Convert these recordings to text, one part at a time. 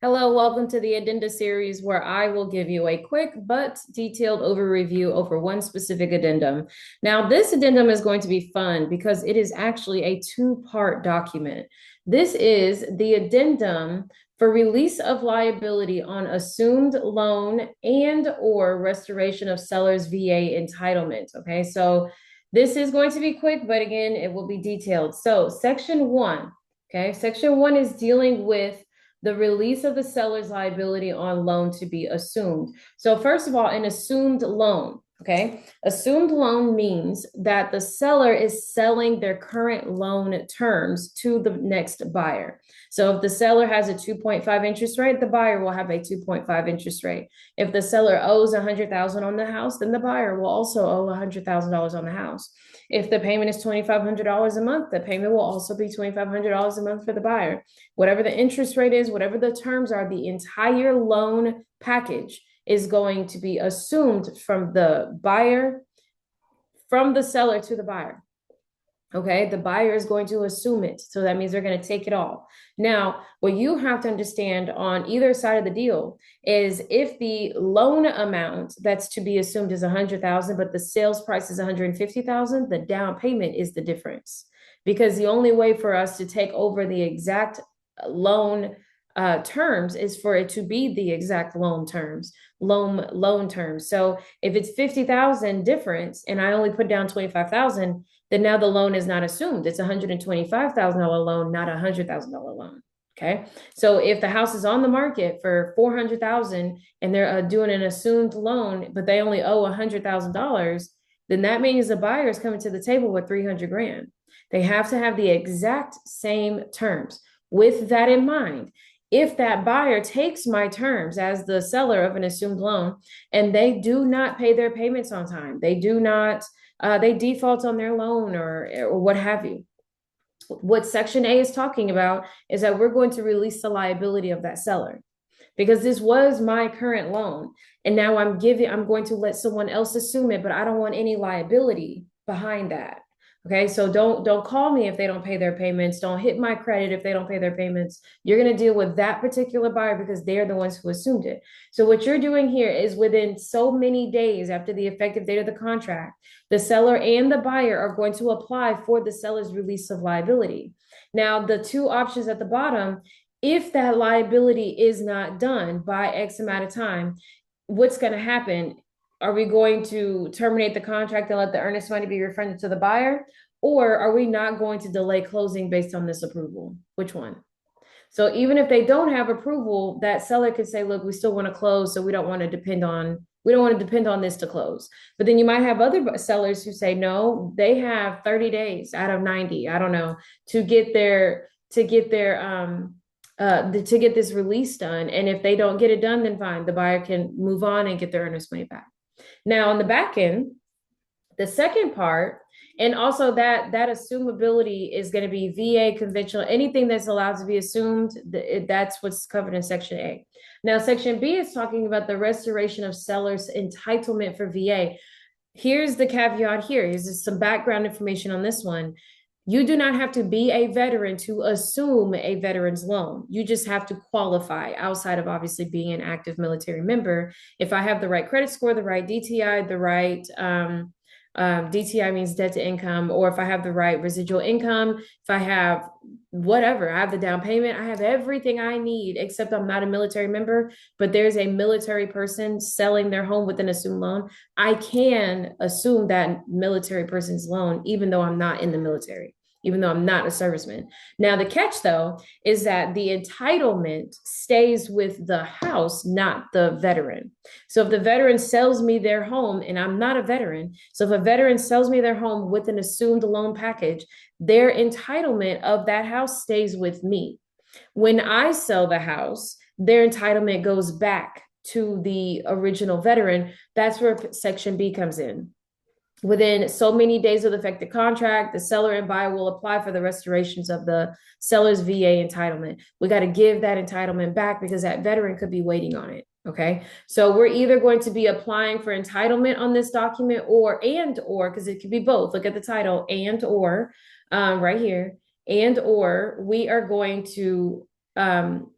Hello, welcome to the Addenda series where I will give you a quick but detailed overview over one specific addendum. Now, this addendum is going to be fun because it is actually a two-part document. This is the addendum for release of liability on assumed loan and or restoration of seller's VA entitlement. Okay, so this is going to be quick, but again, it will be detailed. So section one, okay, section one is dealing with the release of the seller's liability on loan to be assumed. So first of all, an assumed loan, okay? Assumed loan means that the seller is selling their current loan terms to the next buyer. So if the seller has a 2.5 interest rate, the buyer will have a 2.5 interest rate. If the seller owes 100,000 on the house, then the buyer will also owe $100,000 on the house. If the payment is $2,500 a month, the payment will also be $2,500 a month for the buyer. Whatever the interest rate is, whatever the terms are, the entire loan package is going to be assumed from the buyer, from the seller to the buyer. Okay, the buyer is going to assume it. So that means they're going to take it all. Now, what you have to understand on either side of the deal is if the loan amount that's to be assumed is 100,000, but the sales price is 150,000, the down payment is the difference. Because the only way for us to take over the exact loan terms is for it to be the exact loan terms, loan terms. So if it's 50,000 difference and I only put down 25,000, then now the loan is not assumed. It's $125,000 loan, not $100,000 loan. Okay. So if the house is on the market for 400,000 and they're doing an assumed loan, but they only owe $100,000, then that means the buyer is coming to the table with 300 grand. They have to have the exact same terms. With that in mind, if that buyer takes my terms as the seller of an assumed loan and they do not pay their payments on time, they do not they default on their loan or what have you. What Section A is talking about is that we're going to release the liability of that seller because this was my current loan. And now I'm going to let someone else assume it, but I don't want any liability behind that. Okay, so don't call me if they don't pay their payments. Don't hit my credit if they don't pay their payments. You're going to deal with that particular buyer because they're the ones who assumed it. So what you're doing here is within so many days after the effective date of the contract, the seller and the buyer are going to apply for the seller's release of liability. Now, the two options at the bottom, if that liability is not done by X amount of time, what's going to happen? Are we going to terminate the contract and let the earnest money be refunded to the buyer? Or are we not going to delay closing based on this approval? Which one? So even if they don't have approval, that seller could say, look, we still want to close, so we don't want to depend on this to close. But then you might have other sellers who say, no, they have 30 days out of 90, I don't know, to get this release done. And if they don't get it done, then fine, the buyer can move on and get their earnest money back. Now, on the back end, the second part, and also that assumability is going to be VA conventional, anything that's allowed to be assumed, that's what's covered in Section A. Now, Section B is talking about the restoration of seller's entitlement for VA. Here's the caveat here. Here's just some background information on this one. You do not have to be a veteran to assume a veteran's loan. You just have to qualify outside of obviously being an active military member. If I have the right credit score, the right DTI, the right DTI means debt to income, or if I have the right residual income, if I have whatever, I have the down payment, I have everything I need, except I'm not a military member, but there's a military person selling their home with an assumed loan. I can assume that military person's loan, even though I'm not in the military, even though I'm not a serviceman. Now, the catch, though, is that the entitlement stays with the house, not the veteran. So if the veteran sells me their home, and I'm not a veteran, so if a veteran sells me their home with an assumed loan package, their entitlement of that house stays with me. When I sell the house, their entitlement goes back to the original veteran. That's where Section B comes in. Within so many days of the effective contract, the seller and buyer will apply for the restorations of the seller's VA entitlement. We got to give that entitlement back because that veteran could be waiting on it. Okay. So we're either going to be applying for entitlement on this document or because it could be both. Look at the title right here. And or we are going to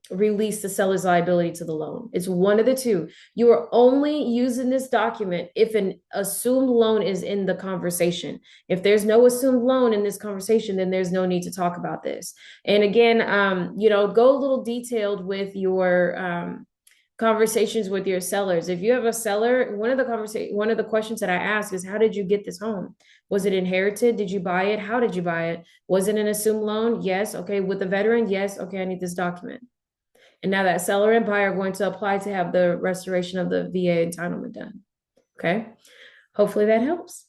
release the seller's liability to the loan. It's one of the two. You are only using this document if an assumed loan is in the conversation. If there's no assumed loan in this conversation, then there's no need to talk about this. And again, go a little detailed with your conversations with your sellers. If you have a seller, one of the questions that I ask is, how did you get this home? Was it inherited? Did you buy it? How did you buy it? Was it an assumed loan? Yes. Okay. With the veteran? Yes. Okay. I need this document. And now that seller and buyer are going to apply to have the restoration of the VA entitlement done. Okay. Hopefully that helps.